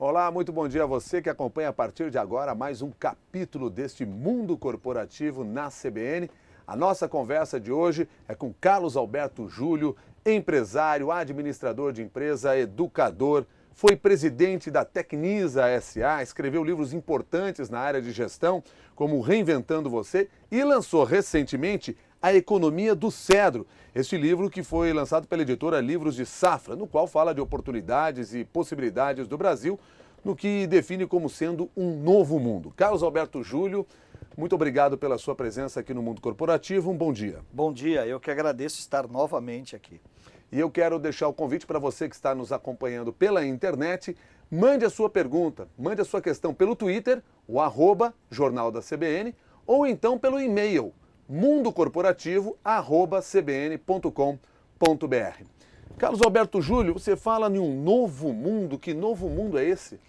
Olá, muito bom dia a você que acompanha a partir de agora mais um capítulo deste mundo corporativo na CBN. A nossa conversa de hoje é com Carlos Alberto Júlio, empresário, administrador de empresa, educador, foi presidente da Tecnisa SA, escreveu livros importantes na área de gestão, como Reinventando Você, e lançou recentemente A Economia do Cedro, este livro que foi lançado pela editora Livros de Safra, no qual fala de oportunidades e possibilidades do Brasil, no que define como sendo um novo mundo. Carlos Alberto Júlio, muito obrigado pela sua presença aqui no Mundo Corporativo, um bom dia. Bom dia, eu que agradeço estar novamente aqui. E eu quero deixar o convite para você que está nos acompanhando pela internet, mande a sua pergunta, mande a sua questão pelo Twitter, o @Jornal da CBN, ou então pelo e-mail, mundocorporativo@cbn.com.br. Carlos Alberto Júlio, você fala em um novo mundo, que novo mundo é esse?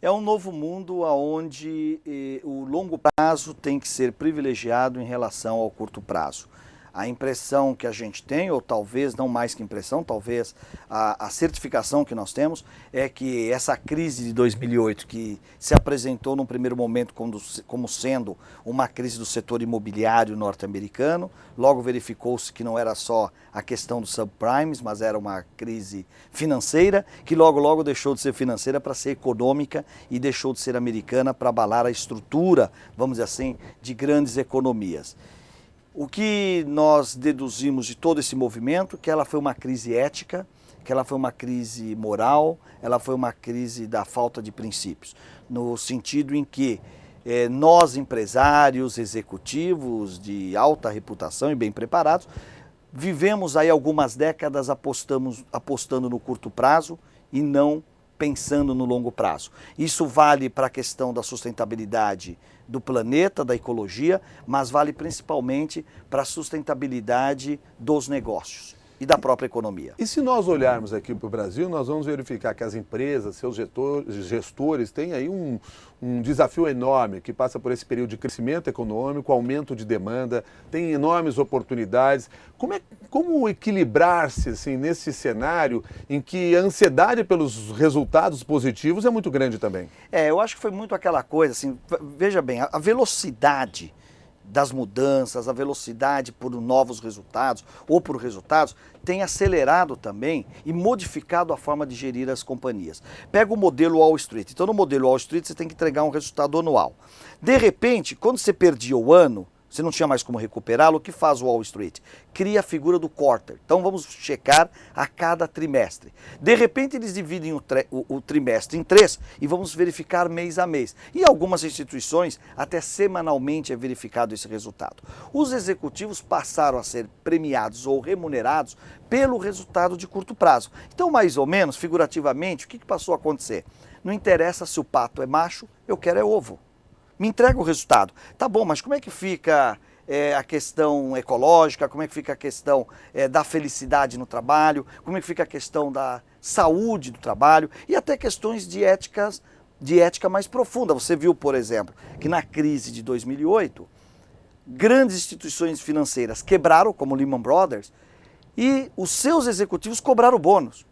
É um novo mundo onde o longo prazo tem que ser privilegiado em relação ao curto prazo. A impressão que a gente tem, ou talvez não mais que impressão, talvez a certificação que nós temos, é que essa crise de 2008, que se apresentou num primeiro momento como sendo uma crise do setor imobiliário norte-americano, logo verificou-se que não era só a questão dos subprimes, mas era uma crise financeira, que logo deixou de ser financeira para ser econômica e deixou de ser americana para abalar a estrutura, vamos dizer assim, de grandes economias. O que nós deduzimos de todo esse movimento, que ela foi uma crise ética, que ela foi uma crise moral, ela foi uma crise da falta de princípios, no sentido em que nós empresários, executivos de alta reputação e bem preparados, vivemos aí algumas décadas apostando no curto prazo e não pensando no longo prazo. Isso vale para a questão da sustentabilidade do planeta, da ecologia, mas vale principalmente para a sustentabilidade dos negócios e da própria economia. E se nós olharmos aqui para o Brasil, nós vamos verificar que as empresas, seus gestores têm aí um desafio enorme, que passa por esse período de crescimento econômico, aumento de demanda, tem enormes oportunidades. Como equilibrar-se assim, nesse cenário em que a ansiedade pelos resultados positivos é muito grande também? Eu acho que foi muito aquela coisa, assim, veja bem, a velocidade das mudanças, a velocidade por novos resultados ou por resultados, tem acelerado também e modificado a forma de gerir as companhias. Pega o modelo Wall Street. Então, no modelo Wall Street, você tem que entregar um resultado anual. De repente, quando você perdia o ano, você não tinha mais como recuperá-lo, o que faz o Wall Street? Cria a figura do quarter. Então vamos checar a cada trimestre. De repente eles dividem o trimestre em 3 e vamos verificar mês a mês. E algumas instituições até semanalmente é verificado esse resultado. Os executivos passaram a ser premiados ou remunerados pelo resultado de curto prazo. Então, mais ou menos, figurativamente, o que passou a acontecer? Não interessa se o pato é macho, eu quero é ovo. Me entrega o resultado. Tá bom, mas como é que fica a questão ecológica, como é que fica a questão da felicidade no trabalho, como é que fica a questão da saúde do trabalho e até questões de ética mais profunda. Você viu, por exemplo, que na crise de 2008, grandes instituições financeiras quebraram, como Lehman Brothers, e os seus executivos cobraram bônus.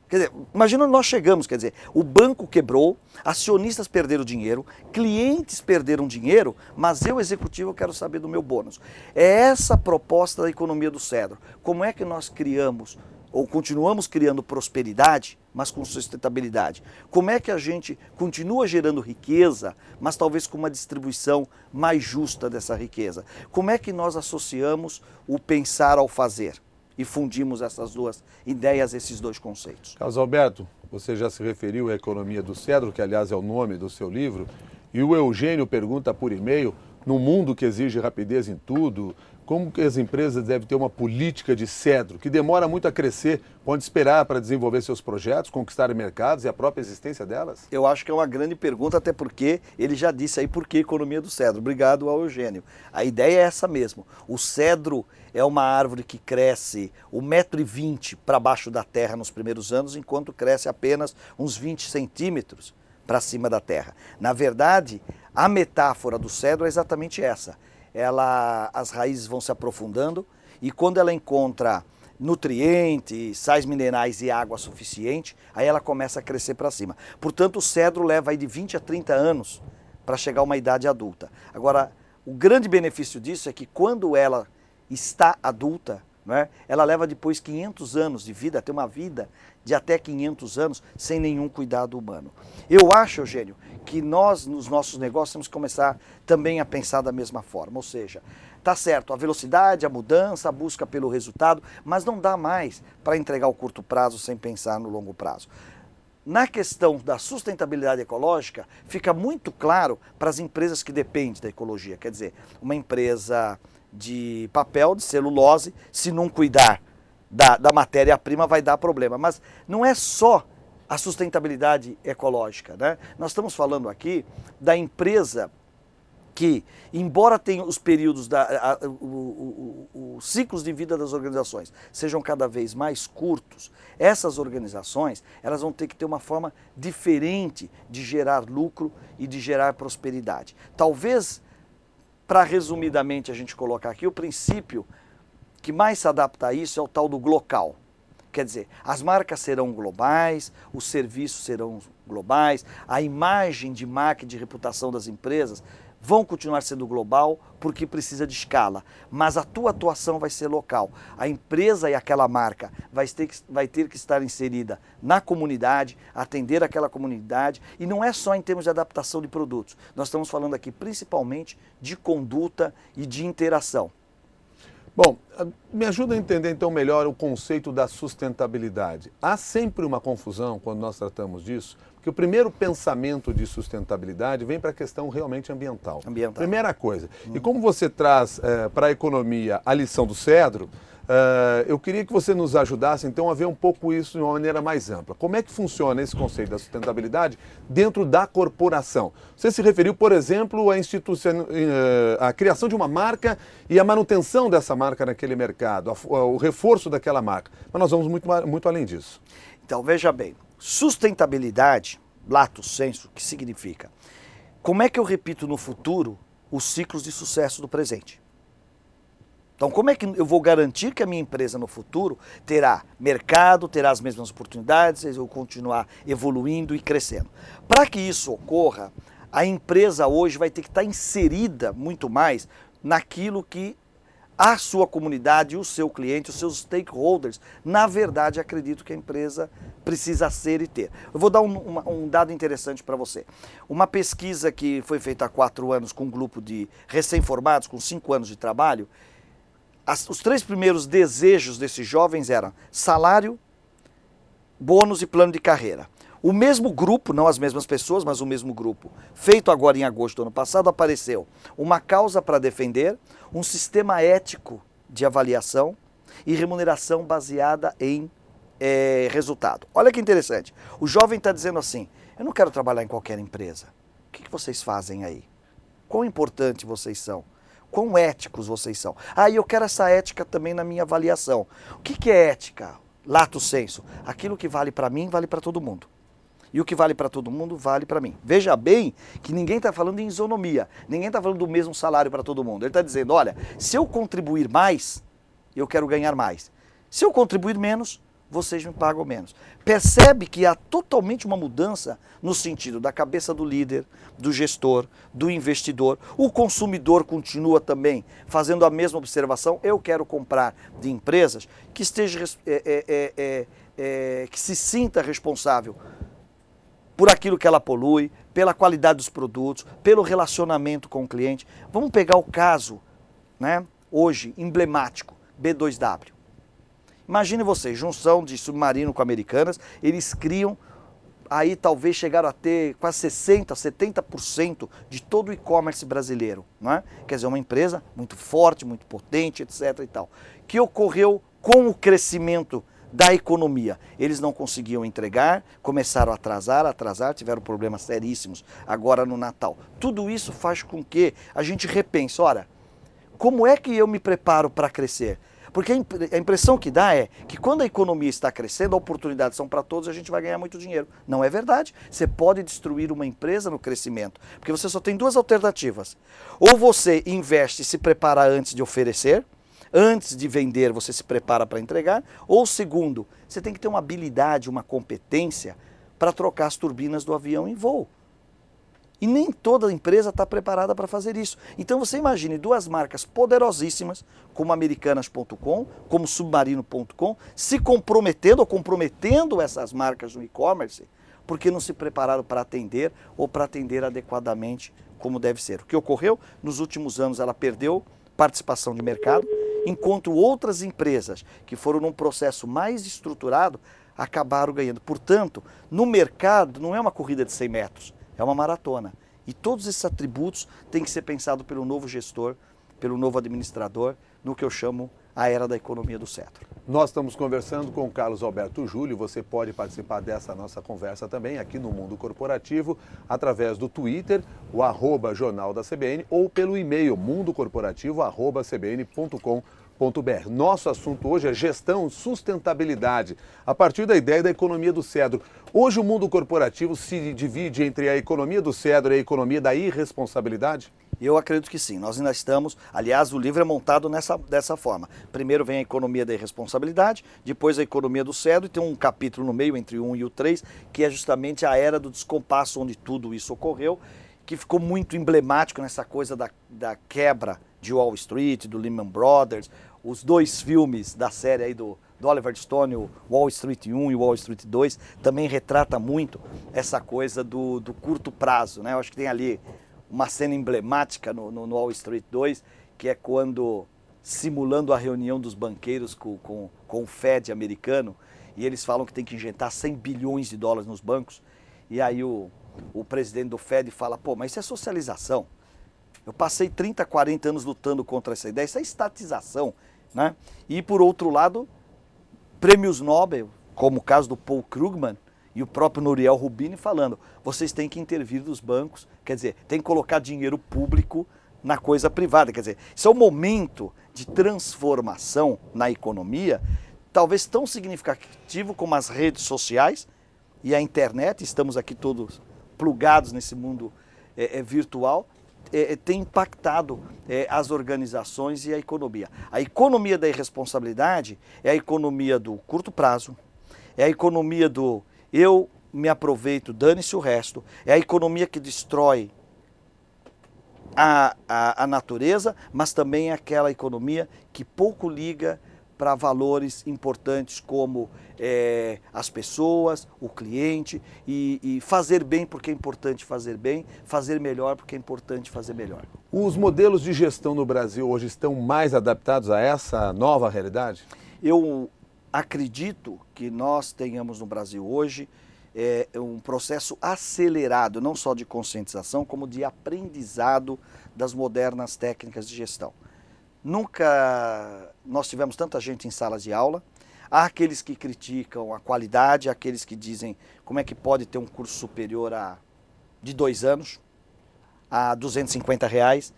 Quer dizer, imagina onde nós chegamos, quer dizer, o banco quebrou, acionistas perderam dinheiro, clientes perderam dinheiro, mas eu, executivo, quero saber do meu bônus. É essa a proposta da economia do cedro. Como é que nós criamos, ou continuamos criando prosperidade, mas com sustentabilidade? Como é que a gente continua gerando riqueza, mas talvez com uma distribuição mais justa dessa riqueza? Como é que nós associamos o pensar ao fazer? E fundimos essas duas ideias, esses dois conceitos. Carlos Alberto, você já se referiu à economia do cedro, que aliás é o nome do seu livro, e o Eugênio pergunta por e-mail, no mundo que exige rapidez em tudo, como que as empresas devem ter uma política de cedro, que demora muito a crescer, pode esperar para desenvolver seus projetos, conquistar mercados e a própria existência delas? Eu acho que é uma grande pergunta, até porque ele já disse aí por que economia do cedro. Obrigado ao Eugênio. A ideia é essa mesmo. O cedro é uma árvore que cresce 1,20 m para baixo da terra nos primeiros anos, enquanto cresce apenas uns 20 centímetros para cima da terra. Na verdade, a metáfora do cedro é exatamente essa. As raízes vão se aprofundando e quando ela encontra nutrientes, sais minerais e água suficiente, aí ela começa a crescer para cima. Portanto, o cedro leva aí de 20 a 30 anos para chegar a uma idade adulta. Agora, o grande benefício disso é que quando ela está adulta, né, ela leva depois 500 anos de vida, tem uma vida de até 500 anos sem nenhum cuidado humano. Eu acho, Eugênio, que nós, nos nossos negócios, temos que começar também a pensar da mesma forma, ou seja, tá certo, a velocidade, a mudança, a busca pelo resultado, mas não dá mais para entregar o curto prazo sem pensar no longo prazo. Na questão da sustentabilidade ecológica, fica muito claro para as empresas que dependem da ecologia. Quer dizer, uma empresa de papel, de celulose, se não cuidar da matéria-prima, vai dar problema. Mas não é só a sustentabilidade ecológica, né? Nós estamos falando aqui da empresa que, embora tenha os períodos, os ciclos de vida das organizações sejam cada vez mais curtos, essas organizações elas vão ter que ter uma forma diferente de gerar lucro e de gerar prosperidade. Talvez, para resumidamente a gente colocar aqui, o princípio que mais se adapta a isso é o tal do glocal. Quer dizer, as marcas serão globais, os serviços serão globais, a imagem de marca e de reputação das empresas vão continuar sendo global porque precisa de escala, mas a tua atuação vai ser local. A empresa e aquela marca vai ter que estar inserida na comunidade, atender aquela comunidade, e não é só em termos de adaptação de produtos. Nós estamos falando aqui principalmente de conduta e de interação. Bom, me ajuda a entender então melhor o conceito da sustentabilidade. Há sempre uma confusão quando nós tratamos disso, porque o primeiro pensamento de sustentabilidade vem para a questão realmente ambiental. Primeira coisa. E como você traz para a economia a lição do cedro, eu queria que você nos ajudasse então a ver um pouco isso de uma maneira mais ampla. Como é que funciona esse conceito da sustentabilidade dentro da corporação? Você se referiu, por exemplo, à criação de uma marca e a manutenção dessa marca naquele mercado, o reforço daquela marca. Mas nós vamos muito além disso. Então, veja bem, sustentabilidade, lato sensu, que significa? Como é que eu repito no futuro os ciclos de sucesso do presente? Então, como é que eu vou garantir que a minha empresa no futuro terá mercado, terá as mesmas oportunidades, eu vou continuar evoluindo e crescendo? Para que isso ocorra, a empresa hoje vai ter que estar inserida muito mais naquilo que a sua comunidade, o seu cliente, os seus stakeholders, na verdade, acredito que a empresa precisa ser e ter. Eu vou dar um dado interessante para você. Uma pesquisa que foi feita há 4 anos com um grupo de recém-formados, com 5 anos de trabalho, os 3 primeiros desejos desses jovens eram salário, bônus e plano de carreira. O mesmo grupo, não as mesmas pessoas, mas o mesmo grupo, feito agora em agosto do ano passado, apareceu uma causa para defender, um sistema ético de avaliação e remuneração baseada em resultado. Olha que interessante. O jovem está dizendo assim, eu não quero trabalhar em qualquer empresa. O que vocês fazem aí? Quão importante vocês são? Quão éticos vocês são? Ah, e eu quero essa ética também na minha avaliação. O que é ética? Lato sensu. Aquilo que vale para mim, vale para todo mundo. E o que vale para todo mundo, vale para mim. Veja bem que ninguém está falando em isonomia. Ninguém está falando do mesmo salário para todo mundo. Ele está dizendo, olha, se eu contribuir mais, eu quero ganhar mais. Se eu contribuir menos, vocês me pagam menos. Percebe que há totalmente uma mudança no sentido da cabeça do líder, do gestor, do investidor. O consumidor continua também fazendo a mesma observação. Eu quero comprar de empresas que que se sinta responsável por aquilo que ela polui, pela qualidade dos produtos, pelo relacionamento com o cliente. Vamos pegar o caso, né, hoje, emblemático, B2W. Imagine você, junção de Submarino com Americanas, eles criam, aí talvez chegaram a ter quase 60%, 70% de todo o e-commerce brasileiro, não é? Quer dizer, uma empresa muito forte, muito potente, etc. e tal. Que ocorreu com o crescimento da economia. Eles não conseguiam entregar, começaram a atrasar, tiveram problemas seríssimos agora no Natal. Tudo isso faz com que a gente repense, ora, como é que eu me preparo para crescer? Porque a impressão que dá é que quando a economia está crescendo, as oportunidades são para todos, a gente vai ganhar muito dinheiro. Não é verdade. Você pode destruir uma empresa no crescimento, porque você só tem 2 alternativas. Ou você investe e se prepara antes de oferecer, Antes de vender, você se prepara para entregar. Ou segundo, você tem que ter uma habilidade, uma competência para trocar as turbinas do avião em voo. E nem toda empresa está preparada para fazer isso. Então você imagine duas marcas poderosíssimas, como Americanas.com, como Submarino.com, se comprometendo ou comprometendo essas marcas no e-commerce, porque não se prepararam para atender ou para atender adequadamente como deve ser. O que ocorreu? Nos últimos anos ela perdeu participação de mercado, enquanto outras empresas que foram num processo mais estruturado acabaram ganhando. Portanto, no mercado não é uma corrida de 100 metros, é uma maratona. E todos esses atributos têm que ser pensados pelo novo gestor, pelo novo administrador, no que eu chamo a era da economia do cetro. Nós estamos conversando com o Carlos Alberto Júlio. Você pode participar dessa nossa conversa também aqui no Mundo Corporativo, através do Twitter, o @jornal da CBN, ou pelo e-mail mundocorporativo@cbn.com.br. Nosso assunto hoje é gestão, sustentabilidade, a partir da ideia da economia do cedro. Hoje o mundo corporativo se divide entre a economia do cedro e a economia da irresponsabilidade? Eu acredito que sim, nós ainda estamos, aliás o livro é montado dessa forma. Primeiro vem a economia da irresponsabilidade, depois a economia do cedro e tem um capítulo no meio entre o 1 e o 3, que é justamente a era do descompasso onde tudo isso ocorreu, que ficou muito emblemático nessa coisa da quebra de Wall Street, do Lehman Brothers, os dois filmes da série aí do Oliver Stone, o Wall Street 1 e o Wall Street 2, também retrata muito essa coisa do curto prazo, né? Eu acho que tem ali uma cena emblemática no Wall Street 2, que é quando, simulando a reunião dos banqueiros com o Fed americano, e eles falam que tem que injetar 100 bilhões de dólares nos bancos, e aí o presidente do Fed fala, pô, mas isso é socialização. Eu passei 30, 40 anos lutando contra essa ideia, isso é estatização, né? E por outro lado, prêmios Nobel, como o caso do Paul Krugman, e o próprio Nouriel Roubini falando, vocês têm que intervir nos bancos, quer dizer, tem que colocar dinheiro público na coisa privada, quer dizer, isso é um momento de transformação na economia, talvez tão significativo como as redes sociais e a internet, estamos aqui todos plugados nesse mundo virtual, tem impactado as organizações e a economia. A economia da irresponsabilidade é a economia do curto prazo, é a economia do eu me aproveito, dane-se o resto, é a economia que destrói a natureza, mas também é aquela economia que pouco liga para valores importantes como as pessoas, o cliente, e fazer bem porque é importante fazer bem, fazer melhor porque é importante fazer melhor. Os modelos de gestão no Brasil hoje estão mais adaptados a essa nova realidade? Eu acredito que nós tenhamos no Brasil hoje um processo acelerado, não só de conscientização, como de aprendizado das modernas técnicas de gestão. Nunca nós tivemos tanta gente em salas de aula. Há aqueles que criticam a qualidade, há aqueles que dizem como é que pode ter um curso superior de 2 anos, a R$250.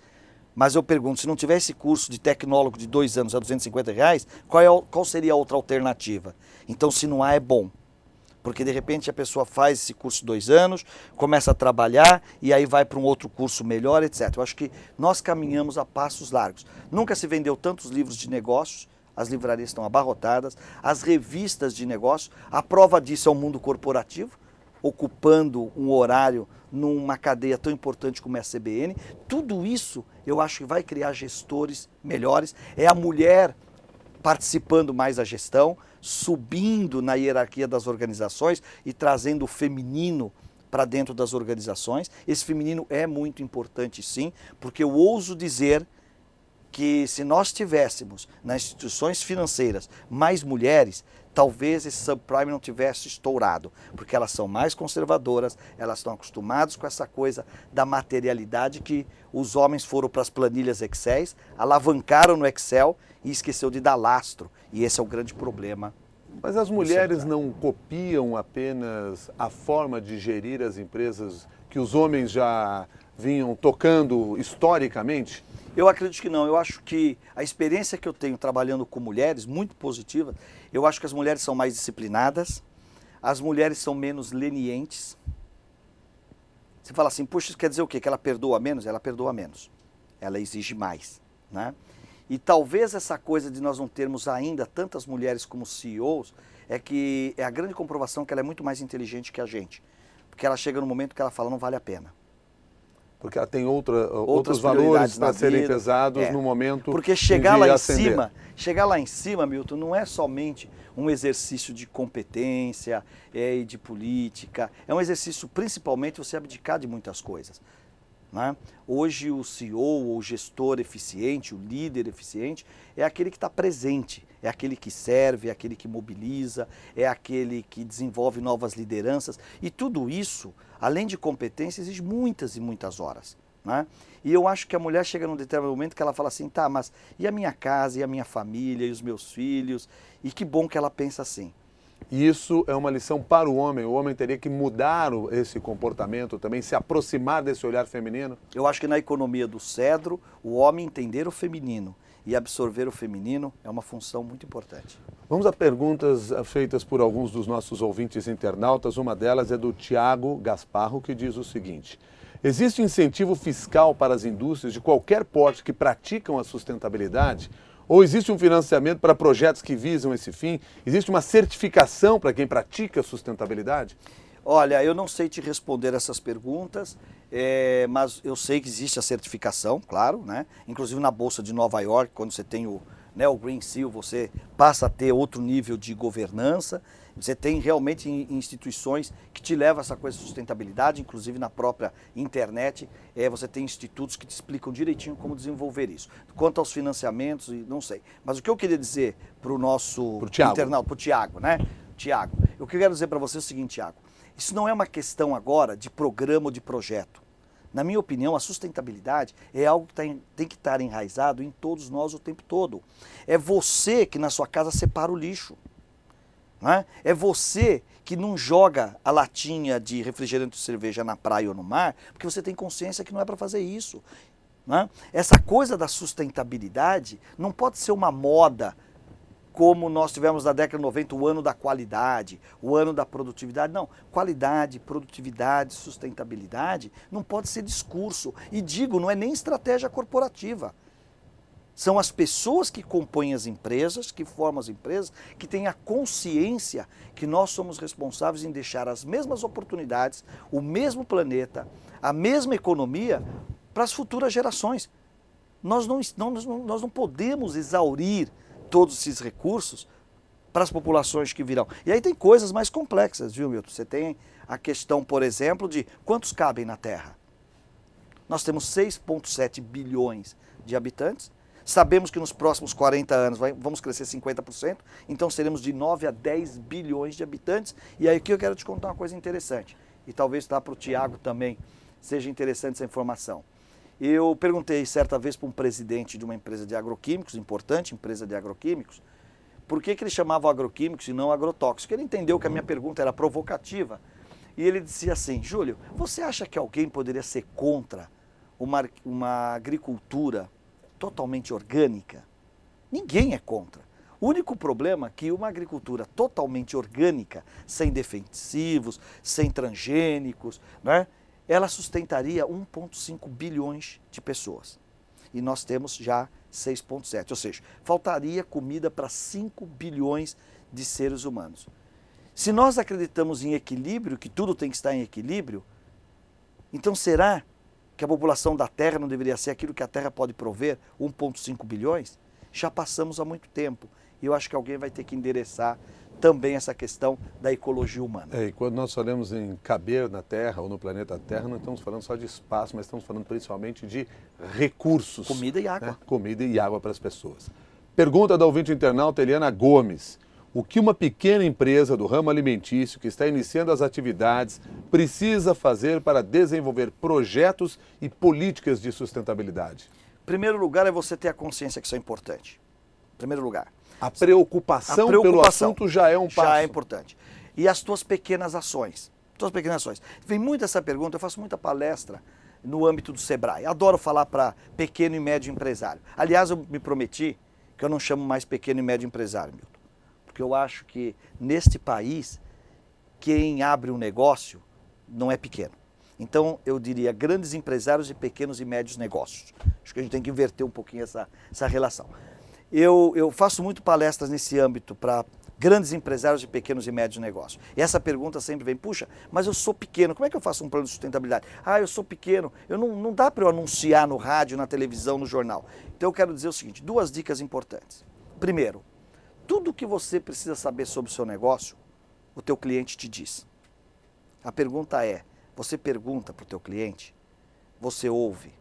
Mas eu pergunto, se não tiver esse curso de tecnólogo de 2 anos a R$250, qual seria a outra alternativa? Então, se não há, é bom. Porque de repente a pessoa faz esse curso de 2 anos, começa a trabalhar e aí vai para um outro curso melhor, etc. Eu acho que nós caminhamos a passos largos. Nunca se vendeu tantos livros de negócios, as livrarias estão abarrotadas, as revistas de negócios, a prova disso é o mundo corporativo, ocupando um horário numa cadeia tão importante como é a CBN. Tudo isso eu acho que vai criar gestores melhores, é a mulher participando mais da gestão, subindo na hierarquia das organizações e trazendo o feminino para dentro das organizações. Esse feminino é muito importante sim, porque eu ouso dizer que se nós tivéssemos nas instituições financeiras mais mulheres, talvez esse subprime não tivesse estourado, porque elas são mais conservadoras, elas estão acostumadas com essa coisa da materialidade que os homens foram para as planilhas Excel, alavancaram no Excel e esqueceu de dar lastro, e esse é o grande problema. Mas as mulheres não copiam apenas a forma de gerir as empresas que os homens já vinham tocando historicamente? Eu acredito que não. Eu acho que a experiência que eu tenho trabalhando com mulheres, muito positiva, eu acho que as mulheres são mais disciplinadas, as mulheres são menos lenientes. Você fala assim, puxa, isso quer dizer o quê? Que ela perdoa menos? Ela perdoa menos. Ela exige mais, né? E talvez essa coisa de nós não termos ainda tantas mulheres como CEOs é a grande comprovação que ela é muito mais inteligente que a gente. Porque ela chega no momento que ela fala, não vale a pena. Porque ela tem outros valores para serem pesados no momento porque chegar lá ascender. chegar lá em cima, Milton, não é somente um exercício de competência e de política, é um exercício principalmente você abdicar de muitas coisas. Né? Hoje o CEO, o gestor eficiente, o líder eficiente, é aquele que está presente, é aquele que serve, é aquele que mobiliza, é aquele que desenvolve novas lideranças. E tudo isso, além de competência, exige muitas e muitas horas. Né? E eu acho que a mulher chega num determinado momento que ela fala assim, tá, mas e a minha casa, e a minha família, e os meus filhos? E que bom que ela pensa assim. Isso é uma lição para o homem teria que mudar esse comportamento também, se aproximar desse olhar feminino? Eu acho que na economia do cedro, o homem entender o feminino e absorver o feminino é uma função muito importante. Vamos a perguntas feitas por alguns dos nossos ouvintes internautas. Uma delas é do Tiago Gasparro, que diz o seguinte: existe incentivo fiscal para as indústrias de qualquer porte que praticam a sustentabilidade? Ou existe um financiamento para projetos que visam esse fim? Existe uma certificação para quem pratica a sustentabilidade? Olha, eu não sei te responder essas perguntas, mas eu sei que existe a certificação, claro, né? Inclusive na Bolsa de Nova York, quando você tem o Green Seal, você passa a ter outro nível de governança. Você tem realmente instituições que te levam a essa coisa de sustentabilidade, inclusive na própria internet, você tem institutos que te explicam direitinho como desenvolver isso. Quanto aos financiamentos, não sei. Mas o que eu queria dizer para o nosso internauta, para o Tiago, né? Tiago, o que eu quero dizer para você é o seguinte, Tiago, isso não é uma questão agora de programa ou de projeto. Na minha opinião, a sustentabilidade é algo que tem que estar enraizado em todos nós o tempo todo. É você que na sua casa separa o lixo. Né? É você que não joga a latinha de refrigerante ou cerveja na praia ou no mar, porque você tem consciência que não é para fazer isso. Né? Essa coisa da sustentabilidade não pode ser uma moda, como nós tivemos na década de 90, o ano da qualidade, o ano da produtividade. Não, qualidade, produtividade, sustentabilidade não pode ser discurso. E digo, não é nem estratégia corporativa. São as pessoas que compõem as empresas, que formam as empresas, que têm a consciência que nós somos responsáveis em deixar as mesmas oportunidades, o mesmo planeta, a mesma economia para as futuras gerações. Nós não podemos exaurir todos esses recursos para as populações que virão. E aí tem coisas mais complexas, viu, Milton? Você tem a questão, por exemplo, de quantos cabem na Terra. Nós temos 6,7 bilhões de habitantes. Sabemos que nos próximos 40 anos vamos crescer 50%, então seremos de 9 a 10 bilhões de habitantes. E aí aqui eu quero te contar uma coisa interessante, e talvez para o Tiago também seja interessante essa informação. Eu perguntei certa vez para um presidente de uma empresa de agroquímicos, importante empresa de agroquímicos, por que ele chamava agroquímicos e não agrotóxicos. Ele entendeu que a minha pergunta era provocativa, e ele dizia assim: Júlio, você acha que alguém poderia ser contra uma agricultura totalmente orgânica? Ninguém é contra. O único problema é que uma agricultura totalmente orgânica, sem defensivos, sem transgênicos, né, ela sustentaria 1,5 bilhões de pessoas. E nós temos já 6,7, ou seja, faltaria comida para 5 bilhões de seres humanos. Se nós acreditamos em equilíbrio, que tudo tem que estar em equilíbrio, então será que a população da Terra não deveria ser aquilo que a Terra pode prover, 1,5 bilhões? Já passamos há muito tempo. E eu acho que alguém vai ter que endereçar também essa questão da ecologia humana. E quando nós falamos em caber na Terra ou no planeta Terra, não estamos falando só de espaço, mas estamos falando principalmente de recursos. Comida e água. Né? Comida e água para as pessoas. Pergunta da ouvinte internauta Eliana Gomes: o que uma pequena empresa do ramo alimentício que está iniciando as atividades precisa fazer para desenvolver projetos e políticas de sustentabilidade? Em primeiro lugar é você ter a consciência que isso é importante. Em primeiro lugar. A preocupação pelo assunto já é um passo. Já é importante. E as tuas pequenas ações. Vem muito essa pergunta, eu faço muita palestra no âmbito do Sebrae. Adoro falar para pequeno e médio empresário. Aliás, eu me prometi que eu não chamo mais pequeno e médio empresário, Milton. Porque eu acho que neste país, quem abre um negócio não é pequeno. Então, eu diria grandes empresários e pequenos e médios negócios. Acho que a gente tem que inverter um pouquinho essa relação. eu faço muito palestras nesse âmbito para grandes empresários de pequenos e médios negócios. E essa pergunta sempre vem, puxa, mas eu sou pequeno, como é que eu faço um plano de sustentabilidade? Ah, eu sou pequeno, não dá para eu anunciar no rádio, na televisão, no jornal. Então eu quero dizer o seguinte, 2 dicas importantes. Primeiro, tudo que você precisa saber sobre o seu negócio, o teu cliente te diz. A pergunta é, você pergunta para o teu cliente, você ouve,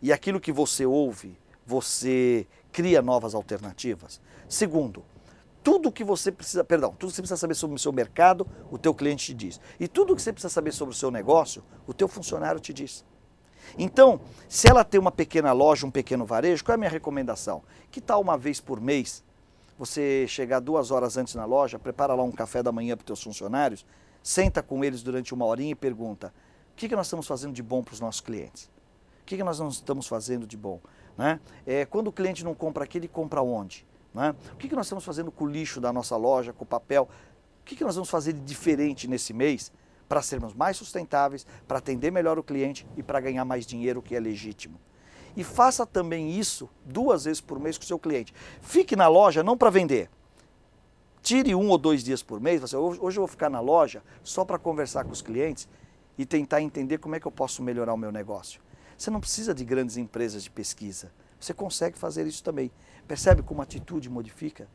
e aquilo que você ouve, você cria novas alternativas? Segundo, tudo que você precisa saber sobre o seu mercado, o teu cliente te diz. E tudo que você precisa saber sobre o seu negócio, o teu funcionário te diz. Então, se ela tem uma pequena loja, um pequeno varejo, qual é a minha recomendação? Que tal uma vez por mês, você chegar 2 horas antes na loja, prepara lá um café da manhã para os teus funcionários, senta com eles durante 1 horinha e pergunta, o que nós estamos fazendo de bom para os nossos clientes? O que nós não estamos fazendo de bom? Né? Quando o cliente não compra aqui, ele compra onde? Né? O que nós estamos fazendo com o lixo da nossa loja, com o papel? O que nós vamos fazer de diferente nesse mês para sermos mais sustentáveis, para atender melhor o cliente e para ganhar mais dinheiro, que é legítimo? E faça também isso 2 vezes por mês com o seu cliente. Fique na loja não para vender. Tire 1 ou 2 dias por mês. Hoje eu vou ficar na loja só para conversar com os clientes e tentar entender como é que eu posso melhorar o meu negócio. Você não precisa de grandes empresas de pesquisa. Você consegue fazer isso também. Percebe como a atitude modifica?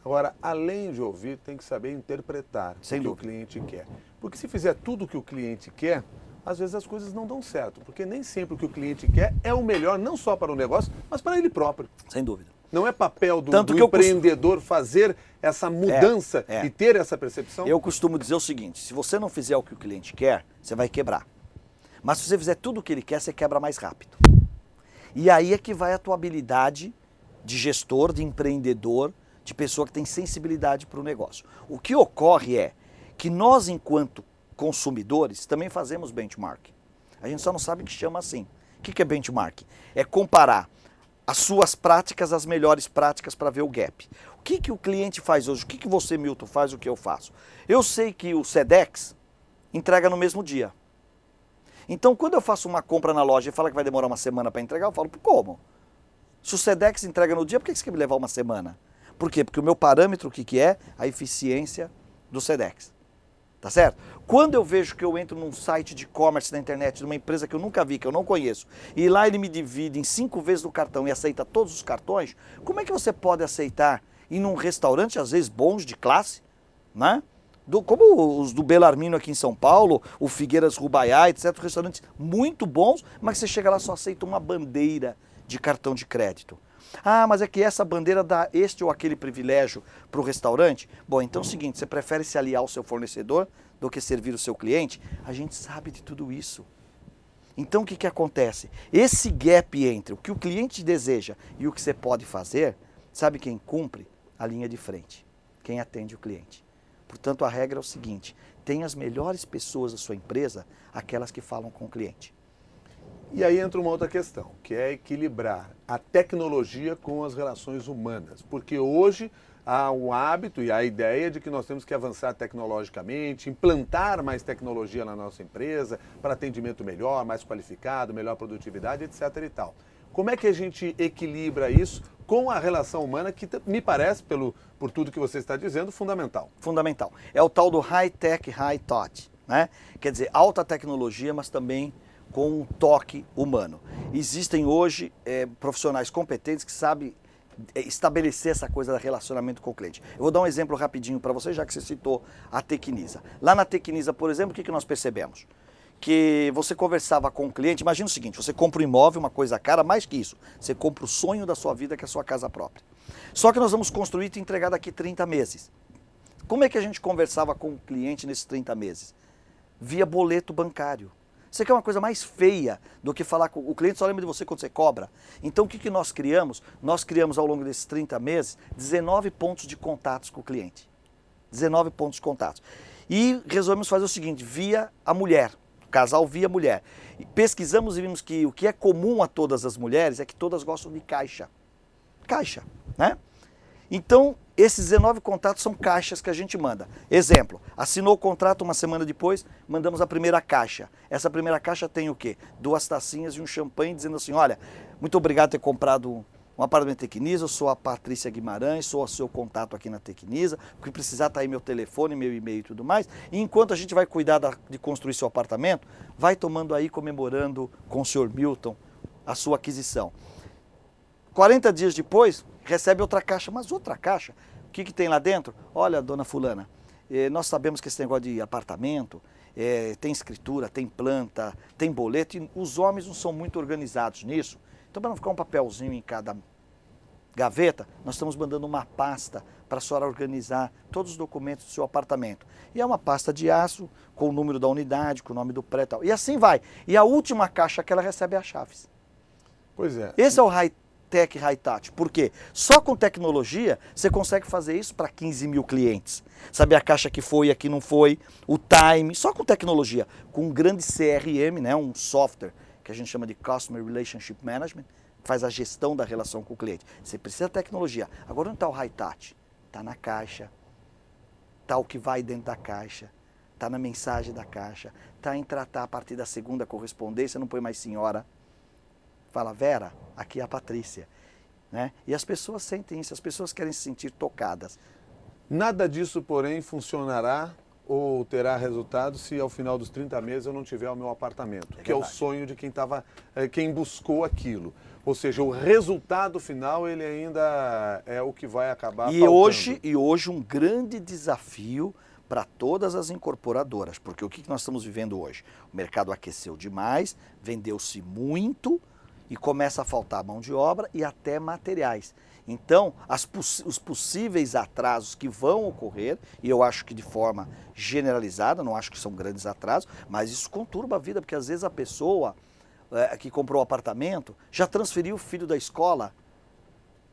Agora, além de ouvir, tem que saber interpretar o que o cliente quer. Porque se fizer tudo o que o cliente quer, às vezes as coisas não dão certo. Porque nem sempre o que o cliente quer é o melhor, não só para o negócio, mas para ele próprio. Sem dúvida. Não é papel do empreendedor fazer essa mudança e ter essa percepção? Eu costumo dizer o seguinte, se você não fizer o que o cliente quer, você vai quebrar. Mas se você fizer tudo o que ele quer, você quebra mais rápido. E aí é que vai a tua habilidade de gestor, de empreendedor, de pessoa que tem sensibilidade para o negócio. O que ocorre é que nós, enquanto consumidores, também fazemos benchmark. A gente só não sabe que chama assim. O que é benchmark? É comparar as suas práticas às melhores práticas para ver o gap. O que o cliente faz hoje? O que você, Milton, faz, o que eu faço? Eu sei que o Sedex entrega no mesmo dia. Então, quando eu faço uma compra na loja e fala que vai demorar 1 semana para entregar, eu falo, como? Se o Sedex entrega no dia, por que você quer me levar 1 semana? Por quê? Porque o meu parâmetro, o que é? A eficiência do Sedex. Tá certo? Quando eu vejo que eu entro num site de e-commerce na internet, de uma empresa que eu nunca vi, que eu não conheço, e lá ele me divide em 5 vezes no cartão e aceita todos os cartões, como é que você pode aceitar ir num restaurante, às vezes bons, de classe, né? Como os do Belarmino aqui em São Paulo, o Figueiras Rubaiá, etc., restaurantes muito bons, mas você chega lá e só aceita uma bandeira de cartão de crédito. Ah, mas é que essa bandeira dá este ou aquele privilégio para o restaurante? Bom, então é o seguinte, você prefere se aliar ao seu fornecedor do que servir o seu cliente? A gente sabe de tudo isso. Então o que acontece? Esse gap entre o que o cliente deseja e o que você pode fazer, sabe quem cumpre? A linha de frente, quem atende o cliente. Portanto, a regra é o seguinte, tenha as melhores pessoas da sua empresa, aquelas que falam com o cliente. E aí entra uma outra questão, que é equilibrar a tecnologia com as relações humanas. Porque hoje há um hábito e a ideia de que nós temos que avançar tecnologicamente, implantar mais tecnologia na nossa empresa para atendimento melhor, mais qualificado, melhor produtividade, etc. e tal. Como é que a gente equilibra isso com a relação humana, que me parece, por tudo que você está dizendo, fundamental? Fundamental. É o tal do high-tech, high-touch, né? Quer dizer, alta tecnologia, mas também com um toque humano. Existem hoje profissionais competentes que sabem estabelecer essa coisa do relacionamento com o cliente. Eu vou dar um exemplo rapidinho para você, já que você citou a Tecnisa. Lá na Tecnisa, por exemplo, o que nós percebemos? Que você conversava com o cliente, imagina o seguinte, você compra um imóvel, uma coisa cara, mais que isso, você compra o sonho da sua vida, que é a sua casa própria. Só que nós vamos construir e entregar daqui 30 meses. Como é que a gente conversava com o cliente nesses 30 meses? Via boleto bancário. Você quer uma coisa mais feia do que falar com o cliente, só lembra de você quando você cobra. Então o que nós criamos? Nós criamos ao longo desses 30 meses 19 pontos de contatos com o cliente. 19 pontos de contatos. E resolvemos fazer o seguinte, via a mulher. Casal via mulher. E pesquisamos e vimos que o que é comum a todas as mulheres é que todas gostam de caixa. Caixa, né? Então, esses 19 contatos são caixas que a gente manda. Exemplo, assinou o contrato 1 semana depois, mandamos a primeira caixa. Essa primeira caixa tem o quê? 2 tacinhas e um champanhe dizendo assim, olha, muito obrigado por ter comprado um apartamento Tecnisa, eu sou a Patrícia Guimarães, sou o seu contato aqui na Tecnisa, porque precisar tá aí meu telefone, meu e-mail e tudo mais. E enquanto a gente vai cuidar de construir seu apartamento, vai tomando aí, comemorando com o senhor Milton a sua aquisição. 40 dias depois, recebe outra caixa, mas outra caixa. O que tem lá dentro? Olha, dona fulana, nós sabemos que esse negócio de apartamento tem escritura, tem planta, tem boleto, e os homens não são muito organizados nisso. Então, para não ficar um papelzinho em cada gaveta, nós estamos mandando uma pasta para a senhora organizar todos os documentos do seu apartamento. E é uma pasta de aço, com o número da unidade, com o nome do prédio e tal. E assim vai. E a última caixa que ela recebe é as chaves. Pois é. Esse é o high-tech, high-touch. Por quê? Só com tecnologia você consegue fazer isso para 15 mil clientes. Saber a caixa que foi, a que não foi, o time, só com tecnologia. Com um grande CRM, né, um software que a gente chama de Customer Relationship Management, que faz a gestão da relação com o cliente. Você precisa de tecnologia. Agora onde está o high-touch? Está na caixa, está o que vai dentro da caixa, está na mensagem da caixa, está em tratar a partir da segunda correspondência, não põe mais senhora. Fala, Vera, aqui é a Patrícia. Né? E as pessoas sentem isso, as pessoas querem se sentir tocadas. Nada disso, porém, funcionará ou terá resultado se ao final dos 30 meses eu não tiver o meu apartamento, que é o sonho de quem buscou aquilo. Ou seja, o resultado final ele ainda é o que vai acabar faltando. E hoje um grande desafio para todas as incorporadoras, porque o que nós estamos vivendo hoje? O mercado aqueceu demais, vendeu-se muito e começa a faltar mão de obra e até materiais. Então, os possíveis atrasos que vão ocorrer, e eu acho que de forma generalizada, não acho que são grandes atrasos, mas isso conturba a vida, porque às vezes a pessoa que comprou o apartamento já transferiu o filho da escola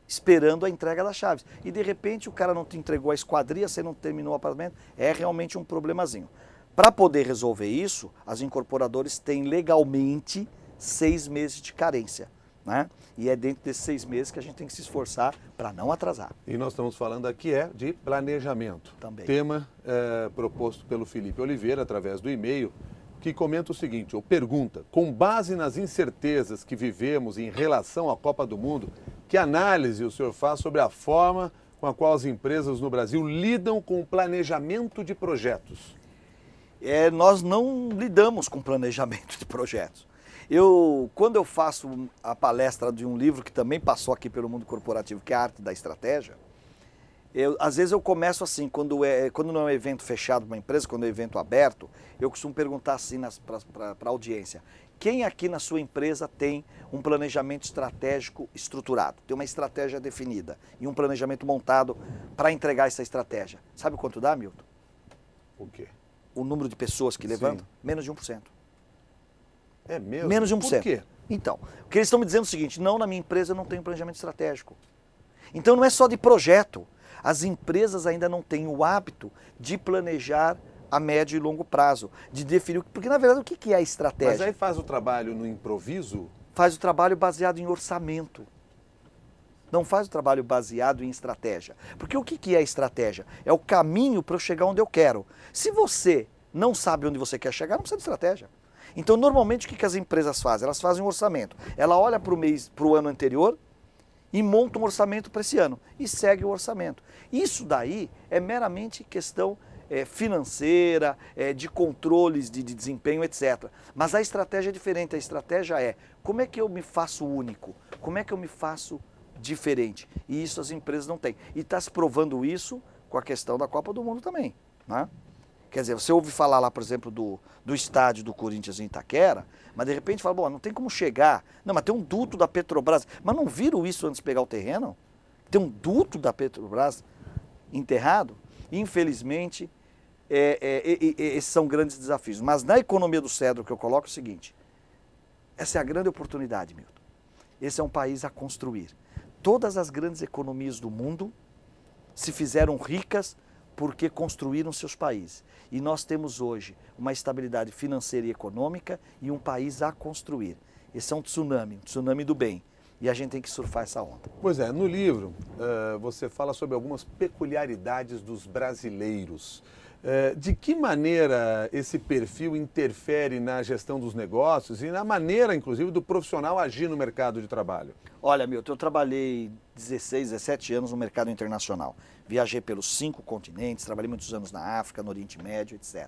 esperando a entrega das chaves. E de repente o cara não te entregou a esquadria, você não terminou o apartamento, é realmente um problemazinho. Para poder resolver isso, as incorporadoras têm legalmente 6 meses de carência. Né? E é dentro desses 6 meses que a gente tem que se esforçar para não atrasar. E nós estamos falando aqui de planejamento. Também. Tema proposto pelo Felipe Oliveira através do e-mail, que comenta o seguinte, ou pergunta, com base nas incertezas que vivemos em relação à Copa do Mundo, que análise o senhor faz sobre a forma com a qual as empresas no Brasil lidam com o planejamento de projetos? Nós não lidamos com planejamento de projetos. Quando eu faço a palestra de um livro que também passou aqui pelo mundo corporativo, que é a Arte da Estratégia, às vezes eu começo assim, quando não é um evento fechado para uma empresa, quando é um evento aberto, eu costumo perguntar assim para a audiência, quem aqui na sua empresa tem um planejamento estratégico estruturado, tem uma estratégia definida e um planejamento montado para entregar essa estratégia? Sabe quanto dá, Milton? O quê? O número de pessoas que levantam? Menos de 1%. É mesmo? Menos de 1%. Por quê? Então, o que eles estão me dizendo é o seguinte, não, na minha empresa eu não tenho planejamento estratégico. Então não é só de projeto. As empresas ainda não têm o hábito de planejar a médio e longo prazo, de definir, porque na verdade o que é a estratégia? Mas aí faz o trabalho no improviso? Faz o trabalho baseado em orçamento. Não faz o trabalho baseado em estratégia. Porque o que é a estratégia? É o caminho para eu chegar onde eu quero. Se você não sabe onde você quer chegar, não precisa de estratégia. Então, normalmente, o que as empresas fazem? Elas fazem um orçamento. Ela olha para o ano anterior e monta um orçamento para esse ano. E segue o orçamento. Isso daí é meramente questão financeira, de controles de desempenho, etc. Mas a estratégia é diferente. A estratégia é como é que eu me faço único? Como é que eu me faço diferente? E isso as empresas não têm. E está se provando isso com a questão da Copa do Mundo também, né? Quer dizer, você ouve falar lá, por exemplo, do estádio do Corinthians em Itaquera, mas de repente fala, bom, não tem como chegar. Não, mas tem um duto da Petrobras. Mas não viram isso antes de pegar o terreno? Tem um duto da Petrobras enterrado? Infelizmente, esses são grandes desafios. Mas na economia do cedro que eu coloco é o seguinte, essa é a grande oportunidade, Milton. Esse é um país a construir. Todas as grandes economias do mundo se fizeram ricas porque construíram seus países. E nós temos hoje uma estabilidade financeira e econômica e um país a construir. Esse é um tsunami do bem. E a gente tem que surfar essa onda. Pois é, no livro você fala sobre algumas peculiaridades dos brasileiros. De que maneira esse perfil interfere na gestão dos negócios e na maneira, inclusive, do profissional agir no mercado de trabalho? Olha, Milton, eu trabalhei 16, 17 anos no mercado internacional. Viajei pelos 5 continentes, trabalhei muitos anos na África, no Oriente Médio, etc.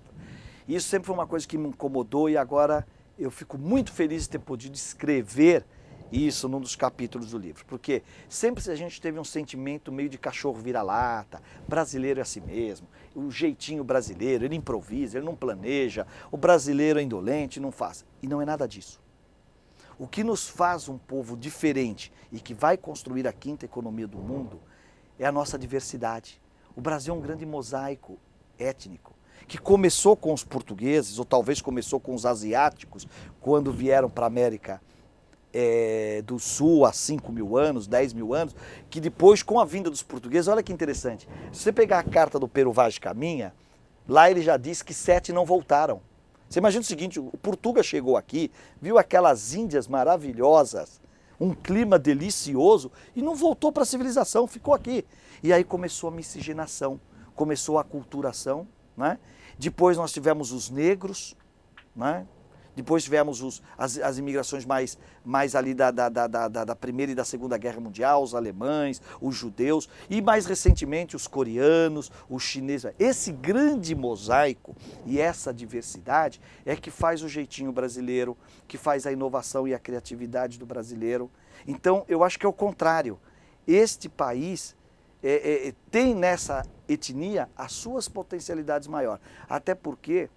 E isso sempre foi uma coisa que me incomodou e agora eu fico muito feliz de ter podido escrever isso num dos capítulos do livro. Porque sempre a gente teve um sentimento meio de cachorro vira-lata, brasileiro é assim mesmo, o jeitinho brasileiro, ele improvisa, ele não planeja, o brasileiro é indolente, não faz. E não é nada disso. O que nos faz um povo diferente e que vai construir a quinta economia do mundo é a nossa diversidade. O Brasil é um grande mosaico étnico, que começou com os portugueses, ou talvez começou com os asiáticos, quando vieram para a América do Sul há 5 mil anos, 10 mil anos, que depois, com a vinda dos portugueses, olha que interessante, se você pegar a carta do Pero Vaz de Caminha, lá ele já diz que 7 não voltaram. Você imagina o seguinte, o Portuga chegou aqui, viu aquelas Índias maravilhosas, um clima delicioso e não voltou para a civilização, ficou aqui. E aí começou a miscigenação, começou a aculturação, né? Depois nós tivemos os negros, né? Depois tivemos as imigrações mais ali da Primeira e da Segunda Guerra Mundial, os alemães, os judeus e mais recentemente os coreanos, os chineses. Esse grande mosaico e essa diversidade é que faz o jeitinho brasileiro, que faz a inovação e a criatividade do brasileiro. Então eu acho que é o contrário. Este país tem nessa etnia as suas potencialidades maiores. Até porque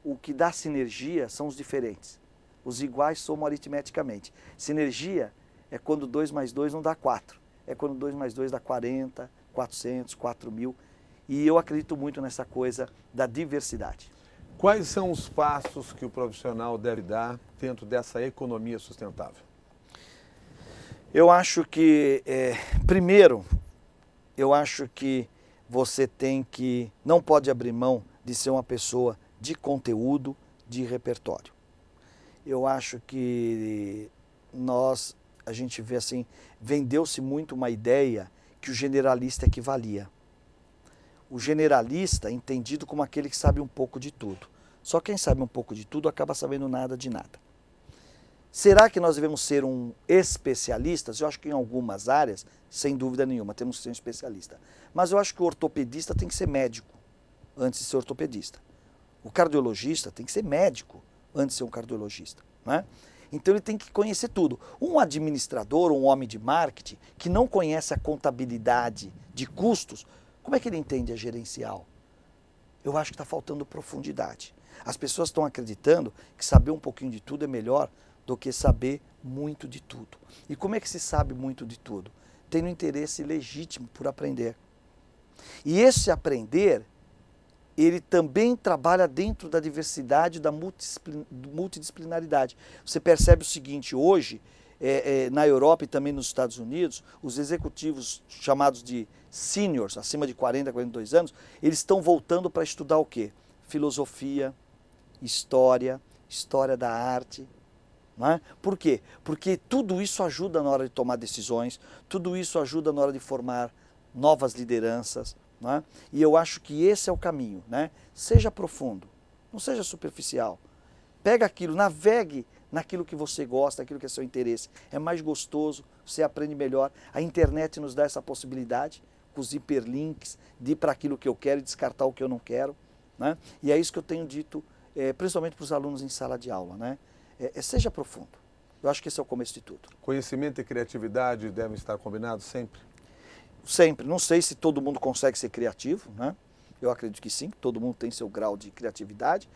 o que dá sinergia são os diferentes. Os iguais somam aritmeticamente. Sinergia é quando 2 mais 2 não dá 4. É quando 2 mais 2 dá 40, 400, 4.000. E eu acredito muito nessa coisa da diversidade. Quais são os passos que o profissional deve dar dentro dessa economia sustentável? Eu acho que, primeiro, eu acho que você não pode abrir mão de ser uma pessoa de conteúdo, de repertório. Eu acho que a gente vê assim, vendeu-se muito uma ideia que o generalista equivalia. O generalista é entendido como aquele que sabe um pouco de tudo. Só quem sabe um pouco de tudo acaba sabendo nada de nada. Será que nós devemos ser um especialista? Eu acho que em algumas áreas, sem dúvida nenhuma, temos que ser um especialista. Mas eu acho que o ortopedista tem que ser médico antes de ser ortopedista. O cardiologista tem que ser médico antes de ser um cardiologista, né? Então ele tem que conhecer tudo. Um administrador, um homem de marketing, que não conhece a contabilidade de custos, como é que ele entende a gerencial? Eu acho que está faltando profundidade. As pessoas estão acreditando que saber um pouquinho de tudo é melhor do que saber muito de tudo. E como é que se sabe muito de tudo? Tendo interesse legítimo por aprender. E esse aprender, ele também trabalha dentro da diversidade, da multidisciplinaridade. Você percebe o seguinte, hoje, na Europa e também nos Estados Unidos, os executivos chamados de seniors, acima de 40, 42 anos, eles estão voltando para estudar o quê? Filosofia, história da arte. Não é? Por quê? Porque tudo isso ajuda na hora de tomar decisões, tudo isso ajuda na hora de formar novas lideranças. Não é? E eu acho que esse é o caminho, né? Seja profundo, não seja superficial. Pega aquilo, navegue naquilo que você gosta, naquilo que é seu interesse. É mais gostoso, você aprende melhor. A internet nos dá essa possibilidade, com os hiperlinks, de ir para aquilo que eu quero e descartar o que eu não quero. Né? E é isso que eu tenho dito, principalmente para os alunos em sala de aula. Né? Seja profundo. Eu acho que esse é o começo de tudo. Conhecimento e criatividade devem estar combinados sempre? Sempre. Não sei se todo mundo consegue ser criativo, né? Eu acredito que sim, todo mundo tem seu grau de criatividade.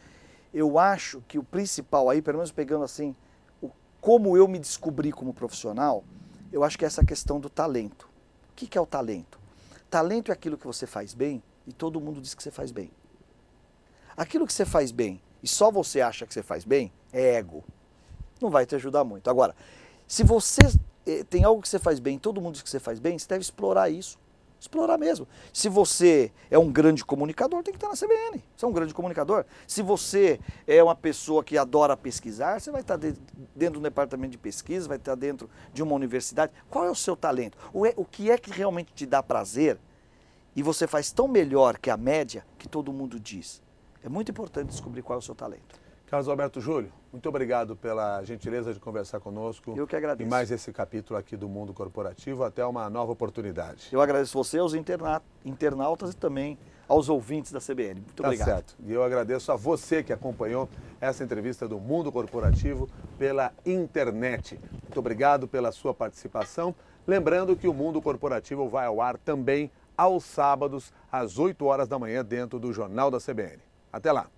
Eu acho que o principal aí, pelo menos pegando assim, como eu me descobri como profissional, eu acho que é essa questão do talento. O que é o talento? Talento é aquilo que você faz bem e todo mundo diz que você faz bem. Aquilo que você faz bem e só você acha que você faz bem é ego. Não vai te ajudar muito. Agora, se você tem algo que você faz bem, todo mundo diz que você faz bem, você deve explorar isso. Explorar mesmo. Se você é um grande comunicador, tem que estar na CBN. Você é um grande comunicador. Se você é uma pessoa que adora pesquisar, você vai estar dentro de um departamento de pesquisa, vai estar dentro de uma universidade. Qual é o seu talento? O que é que realmente te dá prazer e você faz tão melhor que a média que todo mundo diz. É muito importante descobrir qual é o seu talento. Carlos Alberto Júlio, muito obrigado pela gentileza de conversar conosco. Eu que agradeço. E mais esse capítulo aqui do Mundo Corporativo. Até uma nova oportunidade. Eu agradeço você, aos internautas e também aos ouvintes da CBN. Muito obrigado. Tá certo. E eu agradeço a você que acompanhou essa entrevista do Mundo Corporativo pela internet. Muito obrigado pela sua participação. Lembrando que o Mundo Corporativo vai ao ar também aos sábados, às 8 horas da manhã, dentro do Jornal da CBN. Até lá.